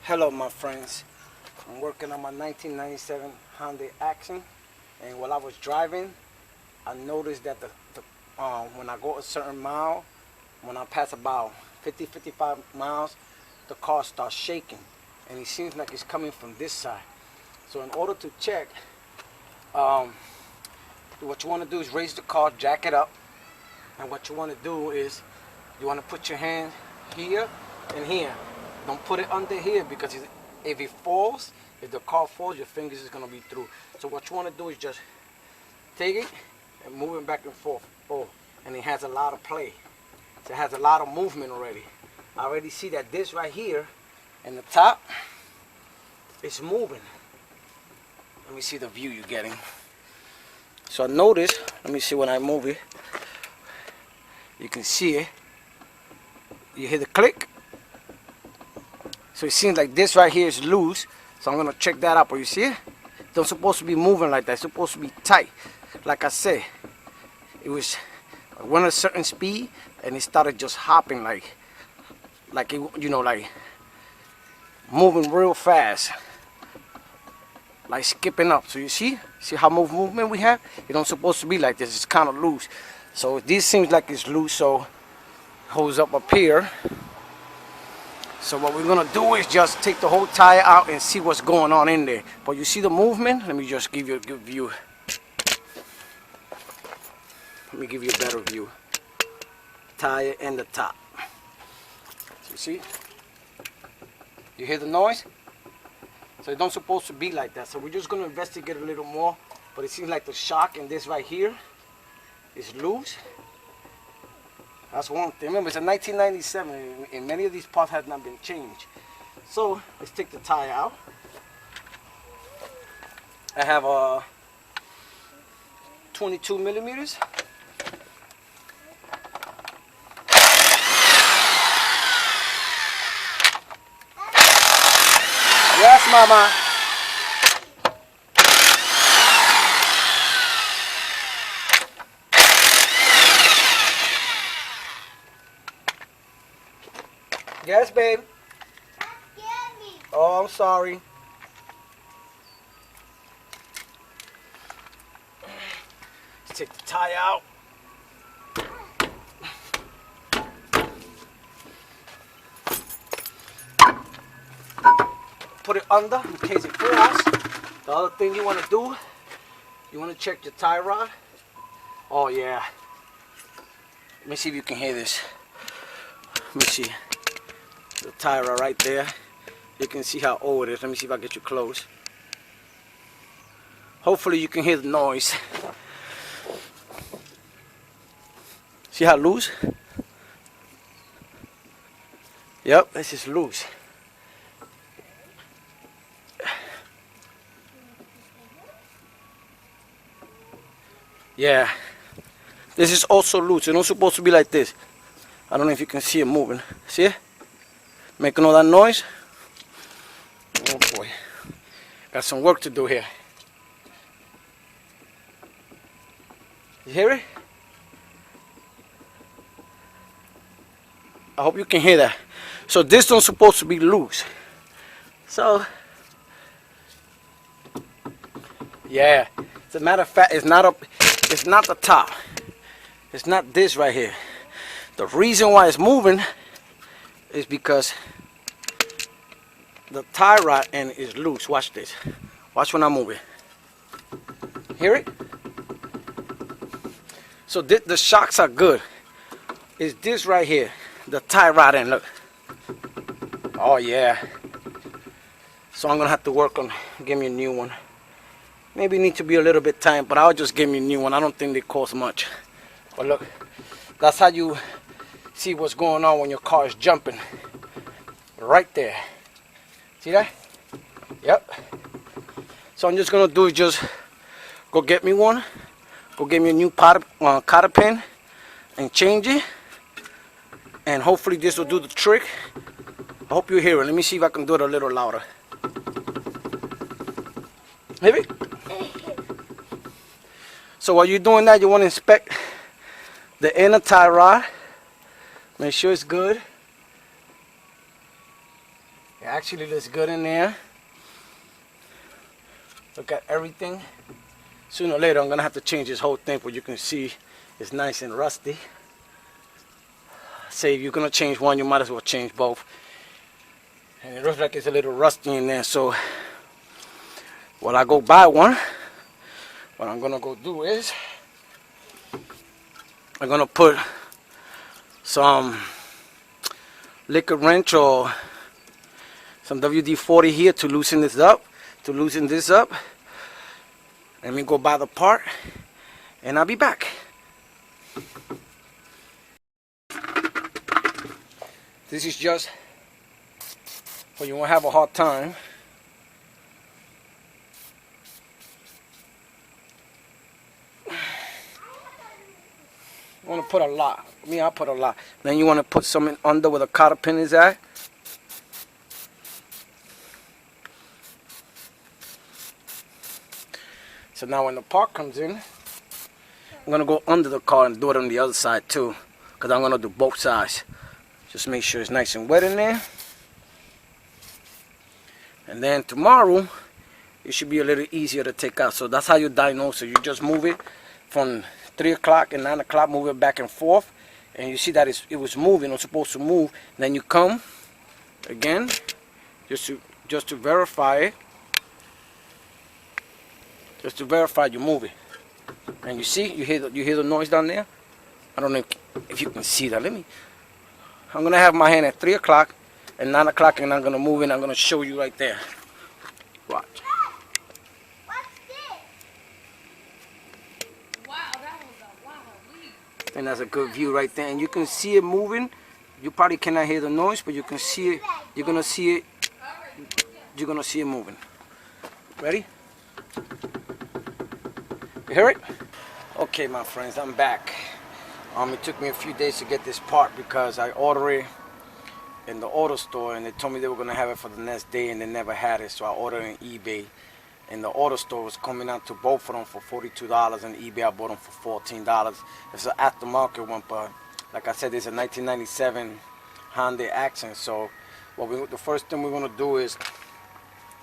Hello my friends, I'm working on my 1997 Hyundai Accent, and while I was driving I noticed that when I go a certain mile, when I pass about 50-55 miles, the car starts shaking and it seems like it's coming from this side. So in order to check, what you want to do is raise the car, jack it up, and what you want to do is you want to put your hand here and here. Don't put it under here because if it falls, if the car falls, your fingers is going to be through. So what you want to do is just take it and move it back and forth. Oh, and it has a lot of play. So it has a lot of movement already. I already see that this right here and the top is moving. Let me see the view you're getting. So I notice, let me see when I move it. You can see it. You hear the click? So it seems like this right here is loose. So I'm gonna check that out. But you see it? It's not supposed to be moving like that. It's supposed to be tight. Like I said, it went a certain speed and it started just hopping like it, like moving real fast, like skipping up. So you see how much movement we have? It don't supposed to be like this. It's kind of loose. So this seems like it's loose. So it holds up here. So what we're gonna do is just take the whole tire out and see what's going on in there. But you see the movement? Let me just give you a good view. Let me give you a better view. Tire and the top. So you see? You hear the noise? So it don't supposed to be like that. So we're just gonna investigate a little more. But it seems like the shock in this right here is loose. That's one thing. Remember, it's a 1997 and many of these parts have not been changed. So let's take the tire out. I have a 22 millimeters. Yes, mama. Yes, babe. That scared me. Oh, I'm sorry. Let's take the tire out. Put it under in case it falls. The other thing you want to do, you want to check your tie rod. Oh yeah. Let me see if you can hear this. Let me see. The tire rod right there. You can see how old it is. Let me see if I get you close. Hopefully you can hear the noise. See how loose? Yep, this is loose. Yeah, this is also loose. It's not supposed to be like this. I don't know if you can see it moving. See it? Making all that noise. Oh boy, got some work to do here. You hear it? I hope you can hear that. So this don't supposed to be loose. So yeah, as a matter of fact, it's not the top. It's not this right here. The reason why it's moving is because the tie rod end is loose. Watch this. Watch when I move it. Hear it? So the shocks are good. It's this right here, the tie rod end. Look. Oh yeah. So I'm gonna have to work on getting me a new one. Maybe need to be a little bit tight, but I'll just give me a new one. I don't think they cost much. But look, that's how you see what's going on when your car is jumping. Right there. See that? Yep. So I'm just gonna do is just go get me one. Go get me a new cotter pin and change it. And hopefully this will do the trick. I hope you hear it. Let me see if I can do it a little louder. Hear it? So while you're doing that, you want to inspect the inner tie rod. Make sure it's good. actually looks good in there. Look at everything. Sooner or later, I'm gonna have to change this whole thing, but you can see it's nice and rusty. Say if you're gonna change one, you might as well change both. And it looks like it's a little rusty in there, so while I go buy one, what I'm gonna go do is I'm gonna put some liquor wrench or some WD-40 here to loosen this up. Let me go buy the part, and I'll be back. This is just when you won't have a hard time. You want to put a lot. I put a lot. Then you want to put something under where the cotter pin is at. So now when the part comes in, I'm going to go under the car and do it on the other side too. Because I'm going to do both sides. Just make sure it's nice and wet in there. And then tomorrow, it should be a little easier to take out. So that's how you diagnose it. You just move it from 3 o'clock and 9 o'clock, move it back and forth. And you see that it was moving, it was supposed to move. Then you come again, just to verify it. Just to verify you move it. And you see, you hear the noise down there? I don't know if you can see that. I'm gonna have my hand at 3 o'clock and 9 o'clock, and I'm gonna move it. I'm gonna show you right there. Watch. What's this? Wow, that was a lot of weed. And that's a good view right there. And you can see it moving. You probably cannot hear the noise, but you can see it. You're gonna see it. You're gonna see it moving. Ready? You hear it? Okay, my friends, I'm back. It took me a few days to get this part because I ordered it in the auto store, and they told me they were gonna have it for the next day, and they never had it. So I ordered it on eBay, and the auto store was coming out to both of them for $42, and eBay I bought them for $14. It's an aftermarket one, but like I said, it's a 1997 Hyundai Accent. So the first thing we're gonna do is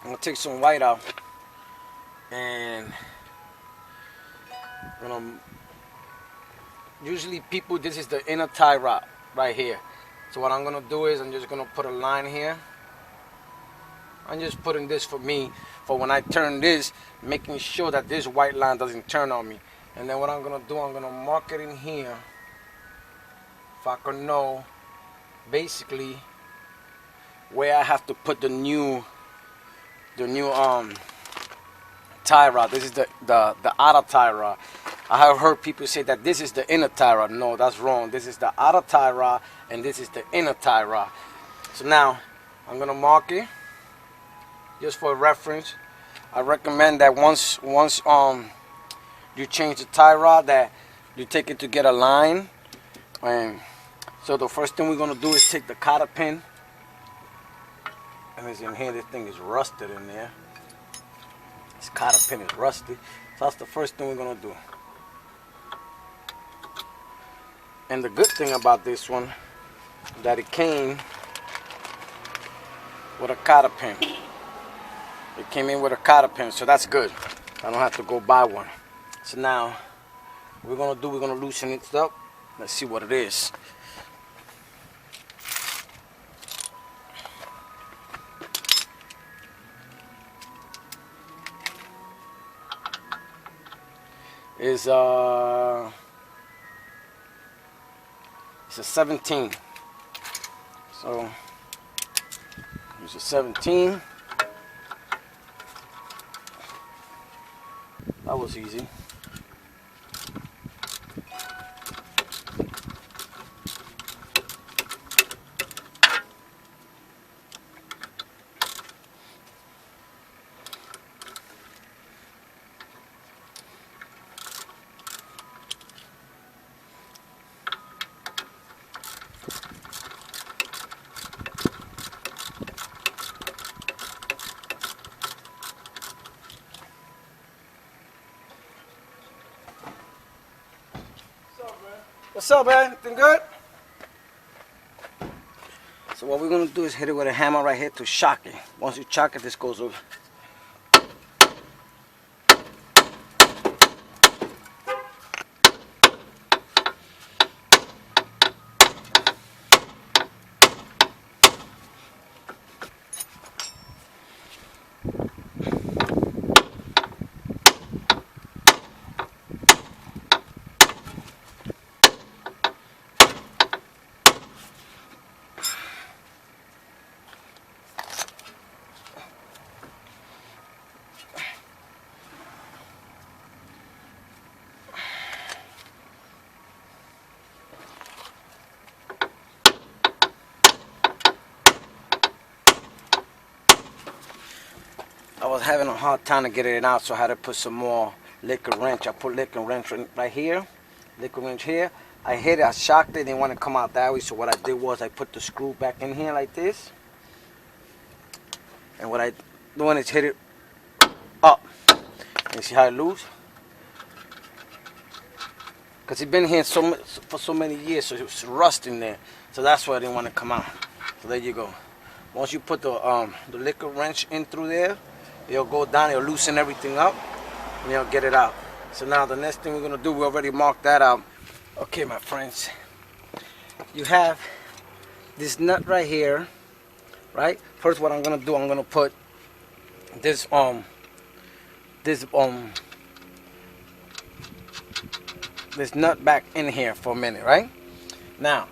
I'm gonna take some white out, and usually people, this is the inner tie rod right here. So what I'm gonna do is I'm just gonna put a line here. I'm just putting this for me, for when I turn this, making sure that this white line doesn't turn on me. And then what I'm gonna do, I'm gonna mark it in here, if I can know basically where I have to put the new tie rod. This is the outer tie rod. I have heard people say that this is the inner tie rod. No, that's wrong. This is the outer tie rod, and this is the inner tie rod. So now I'm gonna mark it just for reference. I recommend that once you change the tie rod, that you take it to get a line. And so the first thing we're gonna do is take the cotter pin, and as in here, this thing is rusted in there. This cotter pin is rusty, so that's the first thing we're gonna do. And the good thing about this one, that it came with a cotter pin. It came in with a cotter pin, so that's good. I don't have to go buy one. So now, what we're gonna loosen it up. Let's see what it is. It's a 17. So it's a 17. That was easy. What's up, man? Anything good? So what we're gonna do is hit it with a hammer right here to shock it. Once you shock it, this goes over. I was having a hard time to get it out, so I had to put some more liquid wrench. I put liquid wrench right here, liquid wrench here. I hit it, I shocked it, didn't want to come out that way, so what I did was I put the screw back in here like this. And what I doing is hit it up. You see how it loose? Because it's been here for so many years, so it's rust in there. So that's why I didn't want to come out. So there you go. Once you put the liquid wrench in through there, it'll go down, it'll loosen everything up, and you'll get it out. So now the next thing we're gonna do, we already marked that out. Okay, my friends, you have this nut right here, right? First, what I'm gonna do, I'm gonna put this nut back in here for a minute, right? Now,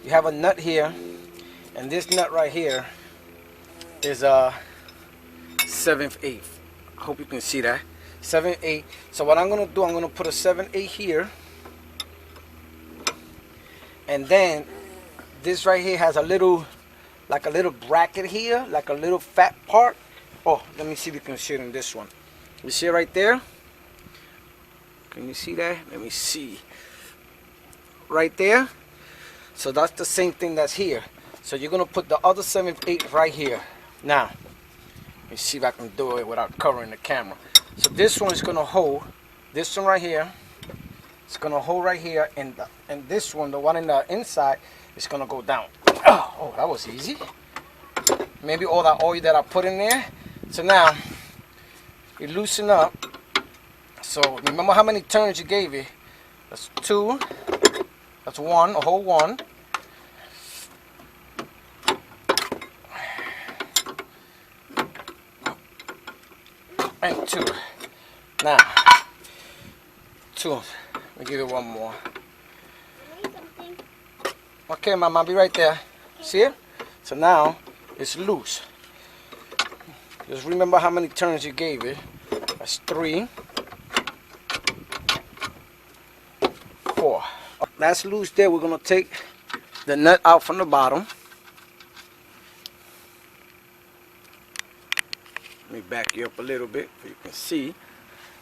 you have a nut here, and this nut right here is a 7/8. I hope you can see that. 7/8. So what I'm gonna do, I'm gonna put a 7/8 here, and then this right here has a little, like a little bracket here, like a little fat part. Oh, let me see if you can see it in this one. You see it right there? Can you see that? Let me see. Right there. So that's the same thing that's here. So you're gonna put the other 7/8 right here. Now, let me see if I can do it without covering the camera. So this one is gonna hold. This one right here. It's gonna hold right here, and this one, the one in the inside, is gonna go down. Oh, that was easy. Maybe all that oil that I put in there. So now you loosen up. So remember how many turns you gave it? That's 2. That's 1, a whole 1. And 2. Now, 2. Let me give it 1 more. Okay, Mama, I'll be right there. See it? So now it's loose. Just remember how many turns you gave it. That's 3, 4. That's loose there. We're gonna take the nut out from the bottom. Let me back you up a little bit so you can see.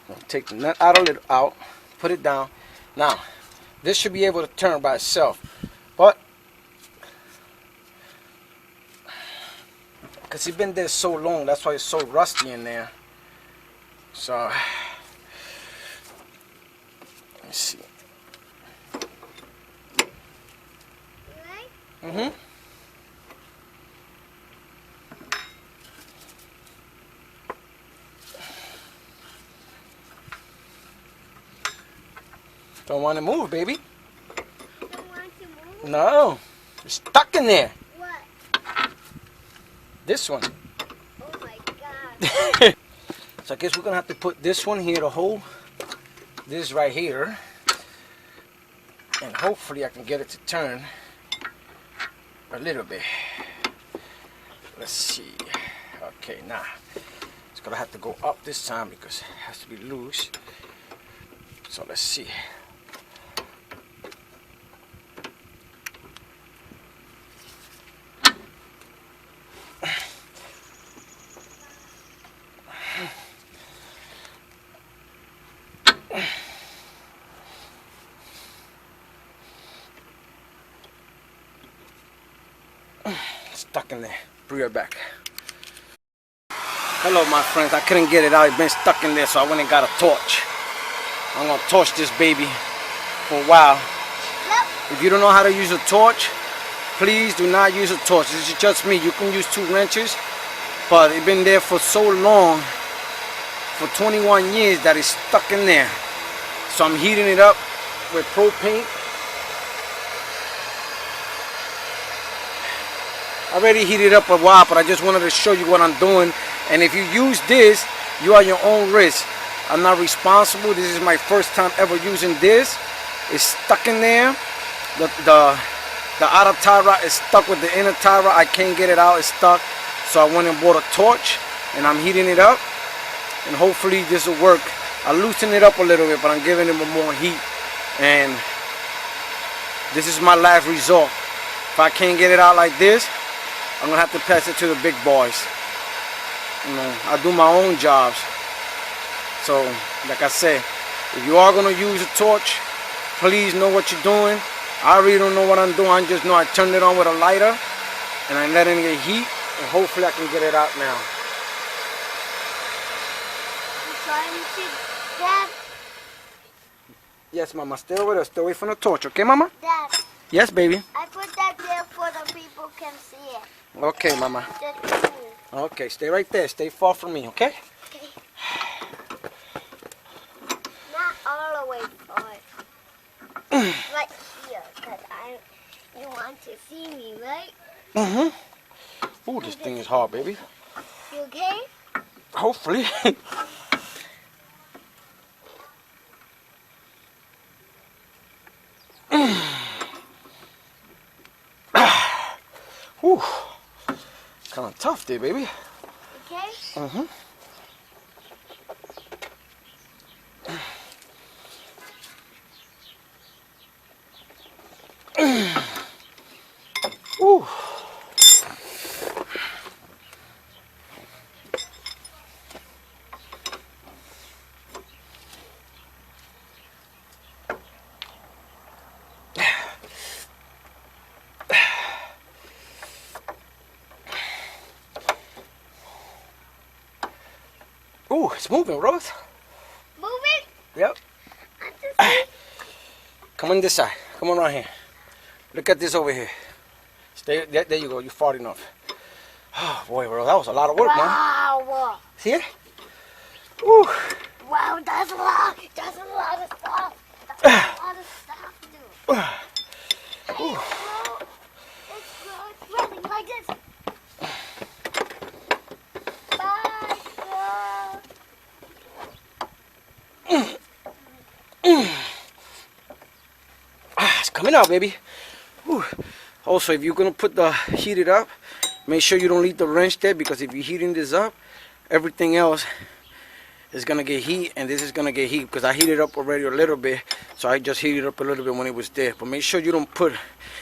I'm gonna take the nut out, put it down. Now, this should be able to turn by itself, but because it's been there so long, that's why it's so rusty in there. So, let me see. Mm-hmm. Don't want to move, baby. Don't want to move? No. You're stuck in there. What? This one. Oh my God. So I guess we're going to have to put this one here to hold this right here. And hopefully I can get it to turn a little bit. Let's see. Okay, now it's going to have to go up this time because it has to be loose. So let's see. Stuck in there. Bring it back. Hello, my friends. I couldn't get it out. It's been stuck in there, so I went and got a torch. I'm gonna torch this baby for a while. If you don't know how to use a torch, please do not use a torch. This is just me. You can use 2 wrenches, but it's been there for so long, for 21 years, that it's stuck in there. So I'm heating it up with propane. I already heated up a while, but I just wanted to show you what I'm doing. And if you use this, you are your own risk. I'm not responsible. This is my first time ever using this. It's stuck in there. The outer tie rod is stuck with the inner tie rod. I can't get it out. It's stuck. So I went and bought a torch, and I'm heating it up. And hopefully this will work. I loosened it up a little bit, but I'm giving it more heat. And this is my last resort. If I can't get it out like this, I'm gonna have to pass it to the big boys. You know, I do my own jobs. So, like I said, if you are gonna use a torch, please know what you're doing. I really don't know what I'm doing. I just know I turned it on with a lighter, and I let it get heat, and hopefully I can get it out now. I'm trying to Dad. Yes, Mama. Stay over there. Stay away from the torch, okay, Mama? Dad, Yes, baby. I put that there for the people can see it. Okay, Mama. That's cool. Okay, stay right there. Stay far from me, okay? Okay. Not all the way far. Right here, because you want to see me, right? Mm-hmm. Ooh, this thing is hard, baby. You okay? Hopefully. Whew. Kind of tough there, baby. Okay? Mm-hmm. Whew. Ooh, it's moving, Rose. Moving? Yep. Come on this side. Come on right here. Look at this over here. Stay. There you go. You're far enough. Oh, boy, bro. That was a lot of work, man. Wow. See it? Ooh. Wow, that's a lot. That's a lot of stuff. That's a lot of stuff to do. Ooh. It's running like this. Bye, girl. It's coming out, baby. Whew. Also, if you're gonna put the heat it up, make sure you don't leave the wrench there, because if you're heating this up, everything else is gonna get heat, and this is gonna get heat, because I heated up already a little bit, so I just heated up a little bit when it was there. But make sure you don't put,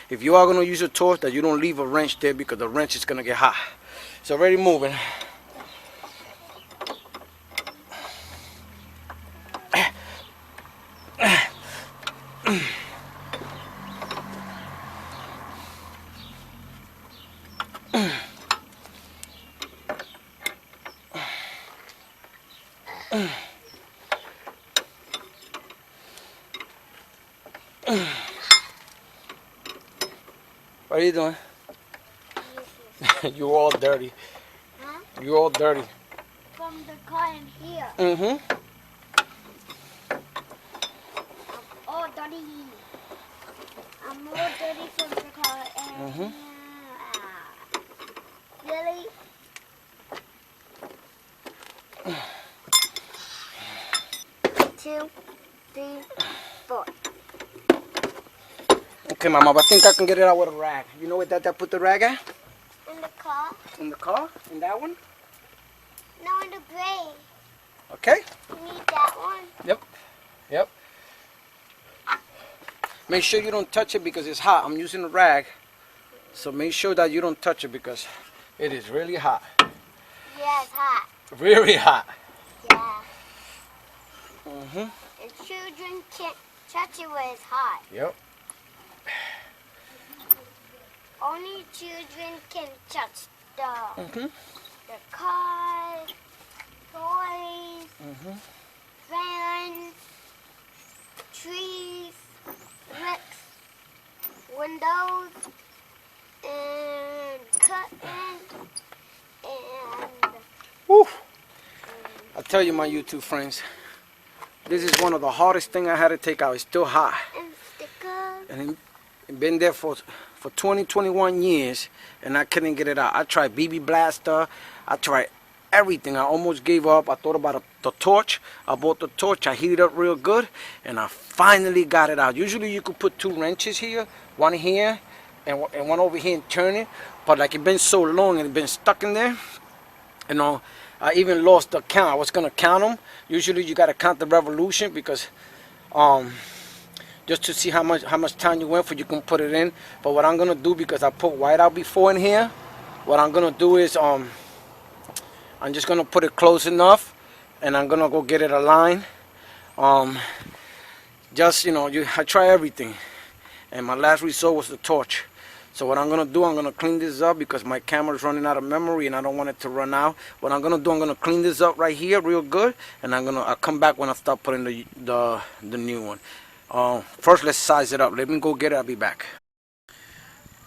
if you are gonna use a torch, that you don't leave a wrench there, because the wrench is gonna get hot. It's already moving. What are you doing? You're all dirty. Huh? You're all dirty. From the car in here. Mm-hmm. Oh, dirty. I'm more dirty from the car and really? Two, three, four. Okay, Mama, I think I can get it out with a rag. You know where that put the rag at? In the car? In the car? In that one? No, in the gray. Okay? You need that one? Yep. Yep. Make sure you don't touch it because it's hot. I'm using a rag. So make sure that you don't touch it because it is really hot. Yeah, it's hot. Very hot. Yeah. Mm-hmm. And children can't touch it when it's hot. Yep. Only children can touch Mm-hmm. the cars, toys, Mm-hmm. fans, trees, bricks, windows, and cutting and Woo. I tell you, my YouTube friends, this is one of the hardest things I had to take out. It's still hot. stickers. And it been there for 20, 21 years, and I couldn't get it out. I tried BB Blaster. I tried everything. I almost gave up. I thought about the torch. I bought the torch. I heated it up real good, and I finally got it out. Usually you could put 2 wrenches here, one here, and one over here and turn it. But like it's been so long and it's been stuck in there, you know, I even lost the count. I was gonna count them. Usually you gotta count the revolution because just to see how much time you went for, you can put it in. But what I'm gonna do, because I put white out before in here, what I'm gonna do is I'm just gonna put it close enough, and I'm gonna go get it aligned. Just, you know, I try everything, and my last resort was the torch. So what I'm gonna do, I'm gonna clean this up because my camera's running out of memory and I don't want it to run out. What I'm gonna do, I'm gonna clean this up right here real good, and I'll come back when I start putting the new one. First, let's size it up. Let me go get it. I'll be back.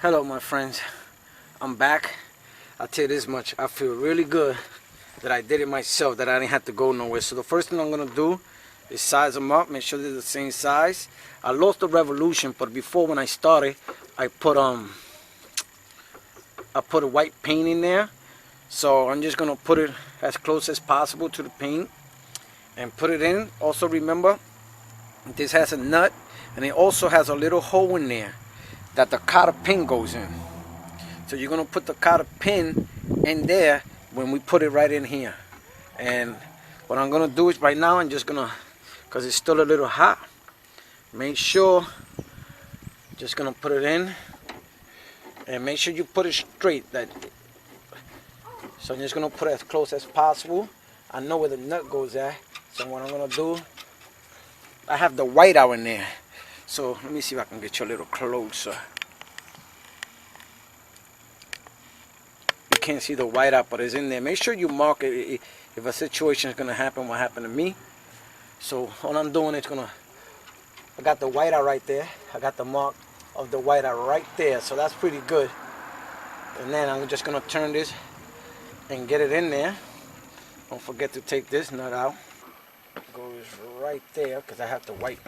Hello, my friends. I'm back. I'll tell you this much. I feel really good that I did it myself, that I didn't have to go nowhere. So the first thing I'm going to do is size them up, make sure they're the same size. I lost the revolution, but before when I started, I put a white paint in there. So I'm just going to put it as close as possible to the paint and put it in. Also remember, this has a nut, and it also has a little hole in there that the cotter pin goes in. So you're going to put the cotter pin in there when we put it right in here. And what I'm going to do is right now, I'm just going to, because it's still a little hot, make sure, just going to put it in. And make sure you put it straight. So I'm just going to put it as close as possible. I know where the nut goes at. So what I'm going to do, I have the white out in there. So let me see if I can get you a little closer. You can't see the white out, but it's in there. Make sure you mark it if a situation is going to happen, what happened to me. So all I'm doing is I got the white out right there. I got the mark of the white out right there. So that's pretty good. And then I'm just going to turn this and get it in there. Don't forget to take this nut out. It goes right there because I have the white.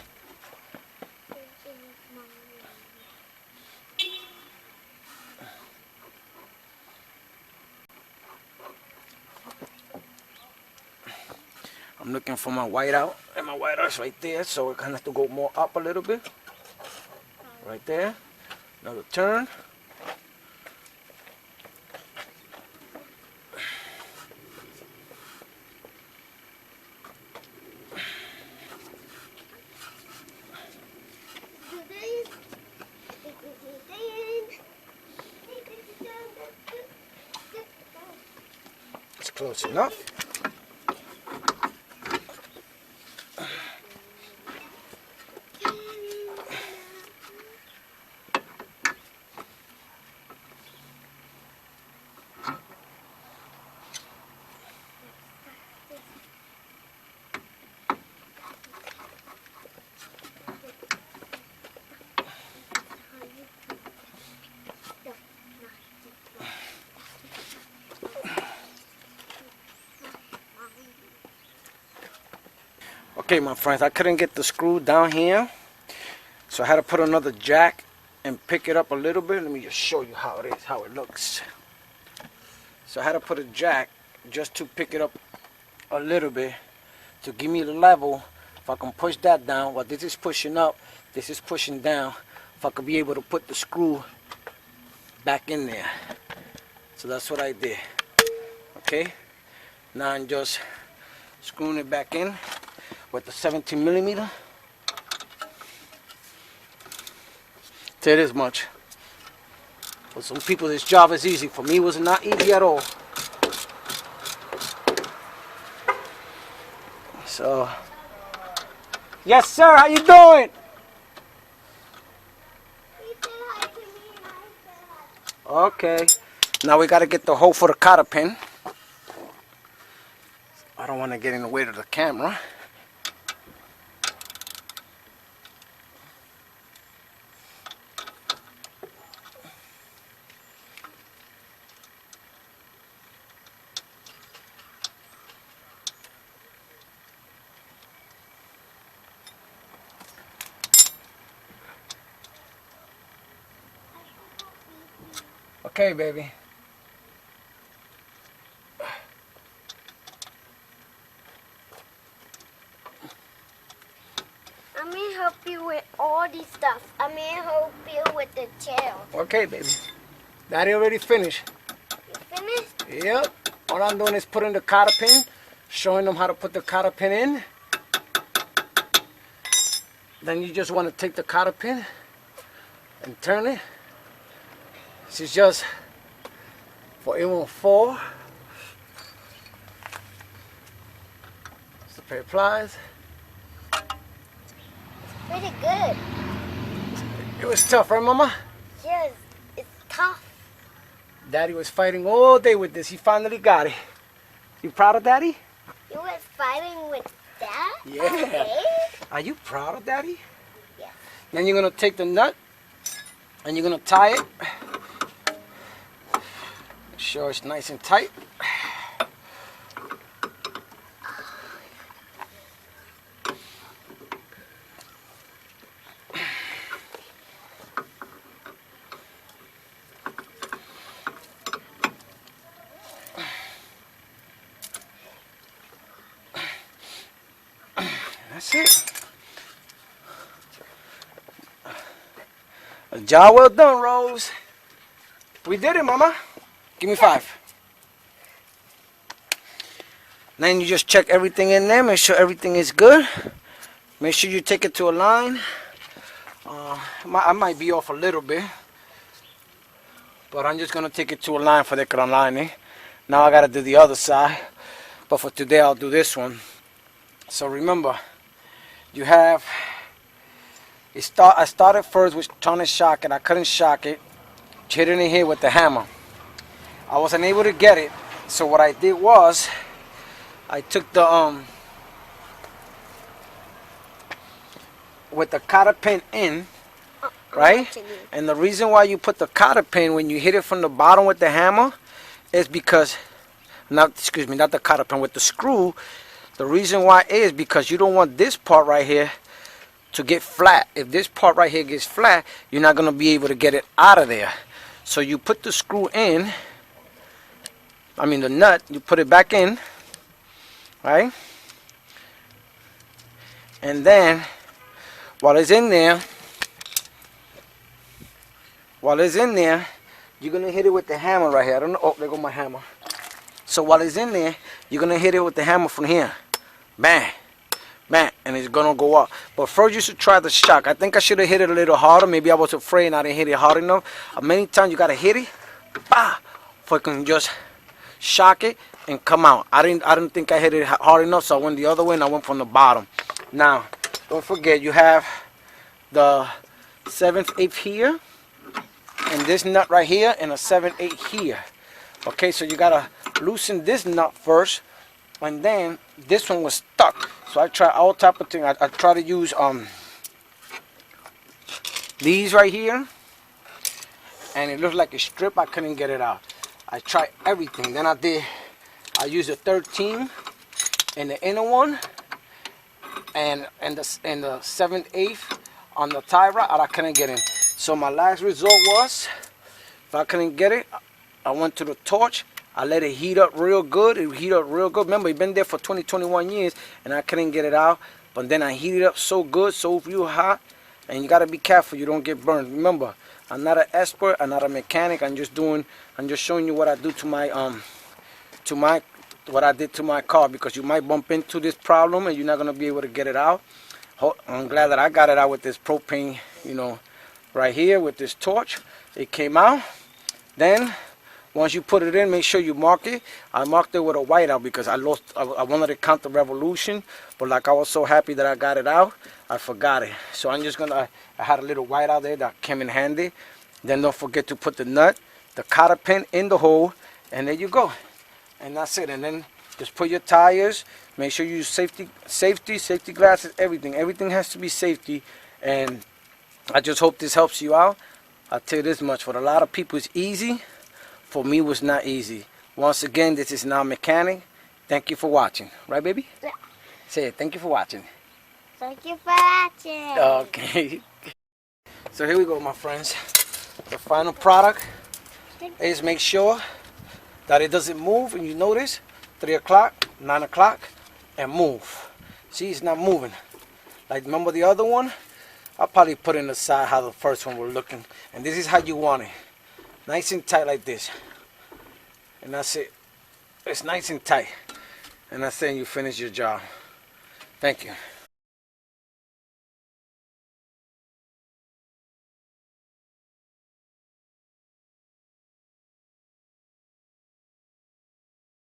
I'm looking for my white out, and my white out's right there, so it kind of have to go more up a little bit. Right there. Another turn. It's close enough. Okay, my friends, I couldn't get the screw down here, so I had to put another jack and pick it up a little bit. Let me just show you how it is, how it looks. So I had to put a jack just to pick it up a little bit to give me the level. If I can push that down, while this is pushing up, this is pushing down, if I could be able to put the screw back in there. So that's what I did. Okay, now I'm just screwing it back in with the 17 millimeter. Tell you this much. For some people this job is easy. For me it was not easy at all. So, yes sir, how you doing? Okay. Now we gotta get the hole for the cotter pin. I don't want to get in the way of the camera. Okay, baby. I'm gonna help you with all these stuff. I'm gonna help you with the tail. Okay, baby. Daddy already finished. You finished? Yep. All I'm doing is putting the cotter pin, showing them how to put the cotter pin in. Then you just want to take the cotter pin and turn it. This is just for it won't fall. Just a pair of pliers. Pretty good. It was tough, right, Mama? Yes, it's tough. Daddy was fighting all day with this. He finally got it. You proud of Daddy? You was fighting with that? Yeah. Okay. Are you proud of Daddy? Yes. Then you're going to take the nut and you're going to tie it. Make sure it's nice and tight. That's it. A job well done, Rose. We did it, Mama. Give me 5. Then you just check everything in there. Make sure everything is good. Make sure you take it to a line. I might be off a little bit, but I'm just gonna take it to a line for the line. Now I gotta do the other side, but for today I'll do this one. So remember, you have. I started first with trying to shock it. I couldn't shock it. Hit it in here with the hammer. I wasn't able to get it. So what I did was, I took the with the cotter pin in, right? And the reason why you put the cotter pin when you hit it from the bottom with the hammer is because, not the cotter pin, with the screw. The reason why is because you don't want this part right here to get flat. If this part right here gets flat, you're not going to be able to get it out of there. So you put the screw in, the nut, you put it back in, right? And then, while it's in there, you're going to hit it with the hammer right here. I don't know. Oh, there goes my hammer. So while it's in there, you're going to hit it with the hammer from here. Bang. Bang. And it's going to go up. But first you should try the shock. I think I should have hit it a little harder. Maybe I was afraid and I didn't hit it hard enough. Many times you got to hit it. Bah! For it can just shock it and come out. I didn't think I hit it hard enough, so I went the other way and I went from the bottom. Now, don't forget you have the 7/8 here. And this nut right here and a 7/8 here. Okay, so you got to loosen this nut first. And then this one was stuck, so I try all type of thing. I try to use these right here, and it looked like a strip. I couldn't get it out. I tried everything. Then I used a 13 in the inner one, and the 7/8 on the tie rod, and I couldn't get in. So my last result was, if I couldn't get it, I went to the torch. I let it heat up real good. It heat up real good. Remember, it's been there for 21 years, and I couldn't get it out. But then I heated up so good, so real hot, and you gotta be careful you don't get burned. Remember, I'm not an expert. I'm not a mechanic. I'm just showing you what I do to my what I did to my car, because you might bump into this problem and you're not gonna be able to get it out. I'm glad that I got it out with this propane, right here with this torch. It came out. Then once you put it in, make sure you mark it. I marked it with a whiteout because I wanted to count the revolution, but like I was so happy that I got it out, I forgot it. So I'm just I had a little whiteout there that came in handy. Then don't forget to put the nut, the cotter pin in the hole, and there you go. And that's it. And then just put your tires. Make sure you use safety glasses, everything. Everything has to be safety. And I just hope this helps you out. I'll tell you this much, for a lot of people it's easy. For me, it was not easy. Once again, this is Now Mechanic. Thank you for watching. Right, baby? Yeah. Say it. Thank you for watching. Thank you for watching. Okay. So here we go, my friends. The final product is make sure that it doesn't move. And you notice 3 o'clock, 9 o'clock, and move. See, it's not moving. Like, remember the other one? I'll probably put it in the side how the first one was looking. And this is how you want it. Nice and tight like this. And that's it. It's nice and tight. And that's it, you finish your job. Thank you.